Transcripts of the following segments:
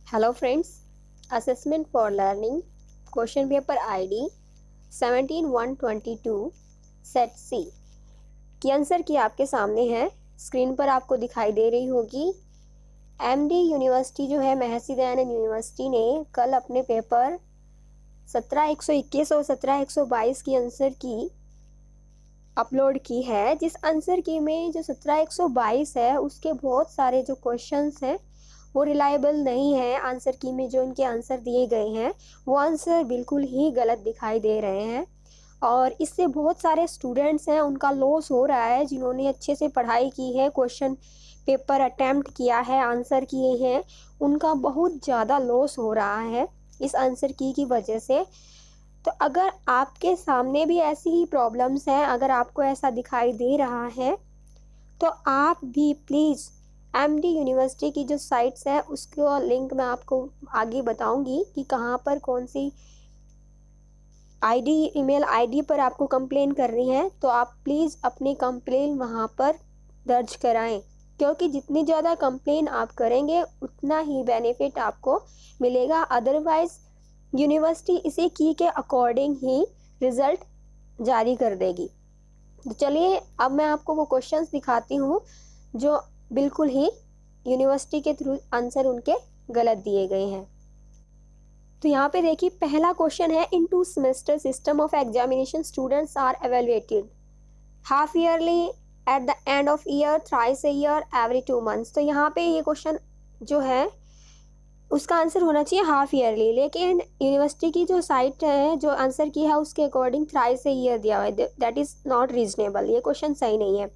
Hello friends, assessment for learning question paper ID 17122 set C की answer की आपके सामने है। स्क्रीन पर आपको दिखाई दे रही होगी। एमडी यूनिवर्सिटी जो है, महर्षि दयानंद यूनिवर्सिटी ने कल अपने पेपर 17121 और 17122 की आंसर की अपलोड की है। जिस आंसर की में जो 17122 है उसके बहुत सारे जो क्वेश्चंस हैं वो रिलायबल नहीं है। आंसर की में जो इनके आंसर दिए गए हैं वो आंसर बिल्कुल ही गलत दिखाई दे रहे हैं और इससे बहुत सारे स्टूडेंट्स हैं उनका लॉस हो रहा है। जिन्होंने अच्छे से पढ़ाई की है, क्वेश्चन पेपर अटेम्प्ट किया है, आंसर किए हैं, उनका बहुत ज़्यादा लॉस हो रहा है इस आंसर की वजह से। तो अगर आपके सामने भी ऐसी ही प्रॉब्लम्स हैं, अगर आपको ऐसा दिखाई दे रहा है तो आप भी प्लीज़ एमडी यूनिवर्सिटी की जो साइट्स है उसको लिंक मैं आपको आगे बताऊंगी कि कहाँ पर कौन सी आईडी, ईमेल आईडी पर आपको कंप्लेन करनी है। तो आप प्लीज़ अपनी कंप्लेन वहाँ पर दर्ज कराएं, क्योंकि जितनी ज़्यादा कंप्लेन आप करेंगे उतना ही बेनिफिट आपको मिलेगा। अदरवाइज यूनिवर्सिटी इसी की के अकॉर्डिंग ही रिज़ल्ट जारी कर देगी। तो चलिए अब मैं आपको वो क्वेश्चंस दिखाती हूँ जो बिल्कुल ही यूनिवर्सिटी के थ्रू आंसर उनके गलत दिए गए हैं। तो यहाँ पे देखिए, पहला क्वेश्चन है, in 2 semester system of examination students are evaluated half yearly at the end of year, thrice a year, every 2 months. तो यहाँ पे ये क्वेश्चन जो है उसका आंसर होना चाहिए हाफ ईयरली, लेकिन यूनिवर्सिटी की जो साइट है जो आंसर की है उसके अकॉर्डिंग थ्राइस ए ईयर दिया हुआ है। दैट इज़ नॉट रीजनेबल, ये क्वेश्चन सही नहीं है।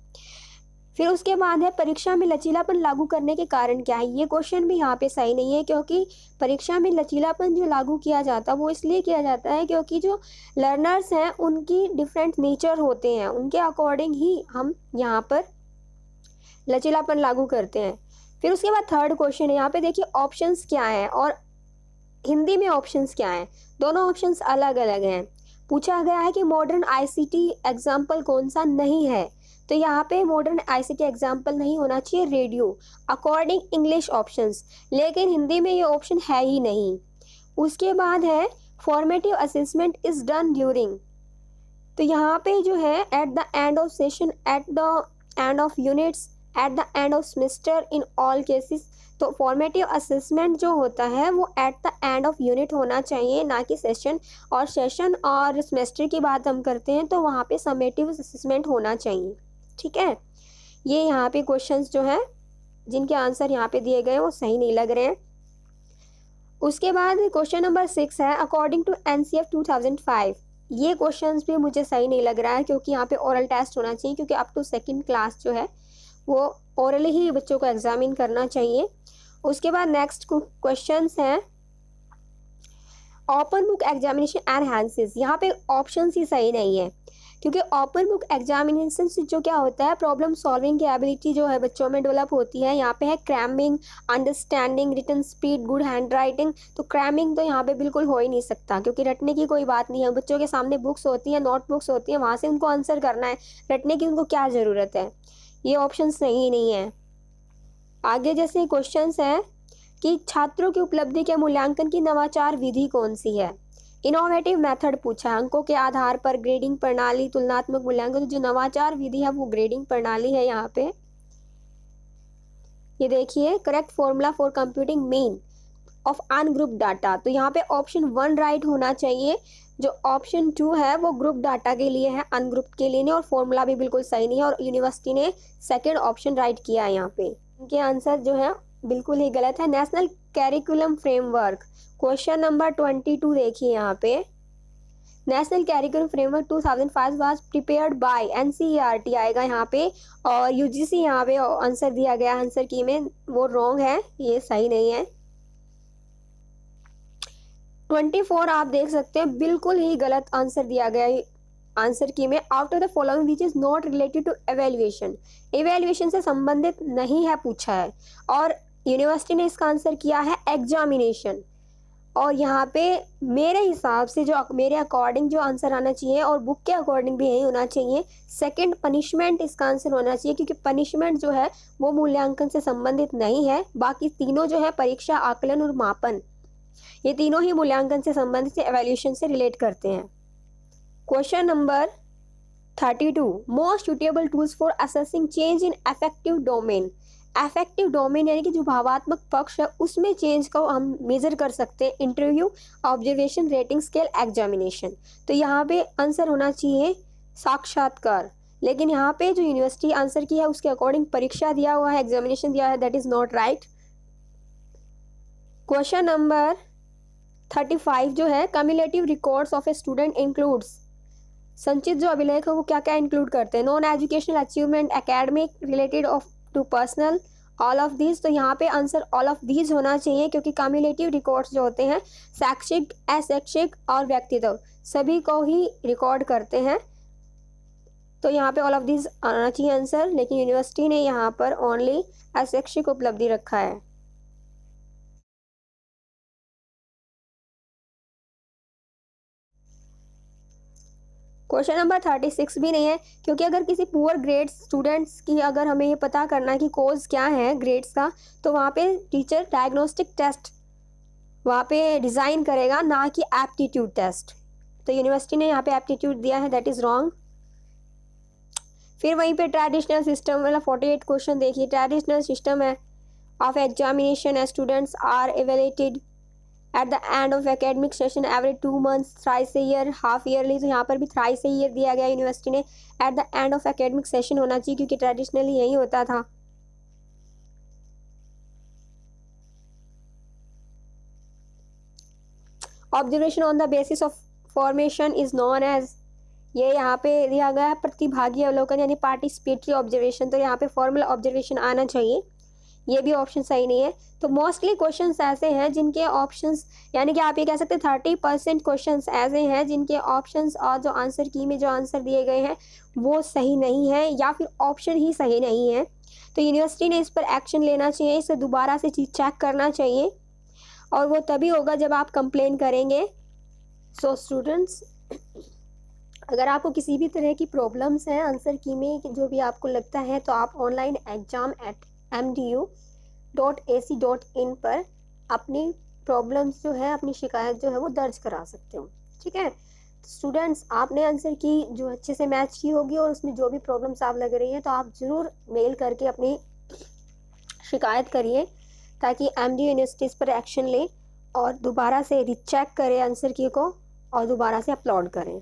फिर उसके बाद है, परीक्षा में लचीलापन लागू करने के कारण क्या है। ये क्वेश्चन भी यहाँ पे सही नहीं है, क्योंकि परीक्षा में लचीलापन जो लागू किया जाता है वो इसलिए किया जाता है क्योंकि जो लर्नर्स हैं उनकी डिफरेंट नेचर होते हैं, उनके अकॉर्डिंग ही हम यहाँ पर लचीलापन लागू करते हैं। फिर उसके बाद थर्ड क्वेश्चन है, यहाँ पे देखिए ऑप्शंस क्या हैं और हिंदी में ऑप्शंस क्या हैं। दोनों ऑप्शंस अलग अलग हैं। पूछा गया है कि मॉडर्न आईसीटी एग्जाम्पल कौन सा नहीं है। तो यहाँ पे मॉडर्न आईसीटी एग्जाम्पल नहीं होना चाहिए रेडियो, अकॉर्डिंग इंग्लिश ऑप्शंस, लेकिन हिंदी में ये ऑप्शन है ही नहीं। उसके बाद है, formative assessment is done during. तो यहाँ पे जो है eight the end of session, eight the end of units, eight the end of semester, in all cases. तो फॉर्मेटिव असेसमेंट जो होता है वो eight the end of unit होना चाहिए, ना कि सेशन। और सेशन और सेमेस्टर की बात हम करते हैं तो वहाँ पे समेटिव असेसमेंट होना चाहिए। ठीक है, ये यहाँ पे क्वेश्चंस जो हैं जिनके आंसर यहाँ पे दिए गए वो सही नहीं लग रहे हैं। उसके बाद क्वेश्चन नंबर 6 है, अकॉर्डिंग टू एनसीएफ 2005। ये क्वेश्चंस भी मुझे सही नहीं लग रहा है, क्योंकि यहाँ पे ओरल टेस्ट होना चाहिए, क्योंकि अप टू 2nd क्लास जो है वो ओरली ही बच्चों को एग्जामिन करना चाहिए। उसके बाद नेक्स्ट क्वेश्चंस हैं, ओपन बुक एग्जामिनेशन एनहांसेस। यहाँ पे ऑप्शन ही सही नहीं है, क्योंकि ओपन बुक एग्जामिनेशन से जो क्या होता है, प्रॉब्लम सॉल्विंग की एबिलिटी जो है बच्चों में डेवलप होती है। यहाँ पे है cramming, understanding, written speed, good hand writing. तो क्रैमिंग तो यहाँ पे बिल्कुल हो ही नहीं सकता, क्योंकि रटने की कोई बात नहीं है। बच्चों के सामने बुक्स होती हैं, नोट बुक्स होती हैं, वहाँ से उनको आंसर करना है, रटने की उनको क्या ज़रूरत है। ये ऑप्शन सही नहीं है। आगे जैसे क्वेश्चंस हैं कि छात्रों की उपलब्धि के मूल्यांकन की नवाचार विधि कौन सी है। इनोवेटिव मेथड पूछा है, अंकों के आधार पर ग्रेडिंग प्रणाली, तुलनात्मक मूल्यांकन। तो जो नवाचार विधि है वो ग्रेडिंग प्रणाली है। यहाँ पे ये देखिए, correct formula for computing mean of ungroup data. तो यहाँ पे ऑप्शन 1 राइट होना चाहिए। जो ऑप्शन 2 है वो ग्रुप डाटा के लिए है, अनग्रुप के लिए नहीं। और फॉर्मूला भी बिल्कुल सही नहीं है, और यूनिवर्सिटी ने 2nd ऑप्शन राइट किया है। यहाँ पे इनके आंसर जो है बिल्कुल ही गलत है। National curriculum framework, question number 22 देखिए यहाँ पे, national curriculum framework 2005 was prepared by NCERT आएगा यहाँ पे, और यूजीसी यहाँ पे आंसर दिया गया आंसर की में वो रॉन्ग है, ये सही नहीं है। 24 आप देख सकते हैं, बिल्कुल ही गलत आंसर दिया गया है आंसर की में। Out of the following which is not related to evaluation, evaluation से संबंधित नहीं है पूछा है, और यूनिवर्सिटी ने इसका आंसर किया है एग्जामिनेशन। और यहाँ पे मेरे हिसाब से जो मेरे अकॉर्डिंग जो आंसर आना चाहिए और बुक के अकॉर्डिंग भी यही होना चाहिए, सेकंड पनिशमेंट इसका आंसर होना चाहिए, क्योंकि पनिशमेंट जो है वो मूल्यांकन से संबंधित नहीं है। बाकी तीनों जो है परीक्षा, आकलन और मापन, ये तीनों ही मूल्यांकन से संबंधित एवैल्यूएशन से रिलेट करते हैं। Question number 32, most suitable tools for assessing change in affective domain. Affective domain यानी कि जो भावात्मक पक्ष है उसमें चेंज को हम मेजर कर सकते हैं, interview, observation, rating scale, examination. तो यहाँ पे आंसर होना चाहिए साक्षात्कार, लेकिन यहाँ पे जो यूनिवर्सिटी आंसर की है उसके अकॉर्डिंग परीक्षा दिया हुआ है, एग्जामिनेशन दिया है, that is not right. Question number 35 जो है, cumulative records of a student includes, संचित जो अभिलेख है वो क्या क्या इंक्लूड करते हैं, non educational achievement, academic, related of to personal, all of these. तो यहाँ पे आंसर ऑल ऑफ दीज होना चाहिए, क्योंकि कम्युलेटिव रिकॉर्ड्स जो होते हैं शैक्षिक, अशैक्षिक और व्यक्तित्व सभी को ही रिकॉर्ड करते हैं। तो यहाँ पे ऑल ऑफ दीज आना चाहिए आंसर, लेकिन यूनिवर्सिटी ने यहाँ पर ओनली अशैक्षिक उपलब्धि रखा है। क्वेश्चन नंबर 36 भी नहीं है, क्योंकि अगर किसी पुअर ग्रेड स्टूडेंट्स की अगर हमें ये पता करना है कि कोज क्या है ग्रेड्स का, तो वहाँ पे टीचर डायग्नोस्टिक टेस्ट वहाँ पे डिज़ाइन करेगा, ना कि एप्टीट्यूड टेस्ट। तो यूनिवर्सिटी ने यहाँ पे एप्टीट्यूड दिया है, दैट इज़ रॉन्ग। फिर वहीं पे ट्रेडिशनल सिस्टम वाला 48 क्वेश्चन देखिए, ट्रेडिशनल सिस्टम है of examination, students are evaluated at the end of academic session every 2 months, thrice a year, half yearly. तो यहाँ पर भी थ्राइस ए ईयर दिया गया यूनिवर्सिटी ने, at the end of academic session होना चाहिए, क्योंकि ट्रेडिशनली यही होता था। Observation on the basis of formation is non age, ये यहाँ पे दिया गया है प्रतिभागी अवलोकन यानी पार्टिसिपेटरी ऑब्जर्वेशन। तो यहाँ पे फॉर्मल ऑब्जर्वेशन आना चाहिए, ये भी ऑप्शन सही नहीं है। तो मोस्टली क्वेश्चंस ऐसे हैं जिनके ऑप्शंस, यानी कि आप ये कह सकते हैं 30% क्वेश्चंस ऐसे हैं जिनके ऑप्शंस और जो आंसर की में जो आंसर दिए गए हैं वो सही नहीं है, या फिर ऑप्शन ही सही नहीं है। तो यूनिवर्सिटी ने इस पर एक्शन लेना चाहिए, इसे दोबारा से चेक करना चाहिए, और वो तभी होगा जब आप कंप्लेन करेंगे। सो स्टूडेंट्स, अगर आपको किसी भी तरह की प्रॉब्लम्स हैं आंसर की में, जो भी आपको लगता है, तो आप ऑनलाइन exam@mdu.ac.in पर अपनी प्रॉब्लम्स जो है, अपनी शिकायत जो है वो दर्ज करा सकते हो। ठीक है स्टूडेंट्स, आपने आंसर की जो अच्छे से मैच की होगी और उसमें जो भी प्रॉब्लम्स आप लग रही हैं, तो आप ज़रूर मेल करके अपनी शिकायत करिए, ताकि एमडी यूनिवर्सिटी इस पर एक्शन ले और दोबारा से रीचेक करें आंसर की को और दोबारा से अपलोड करें।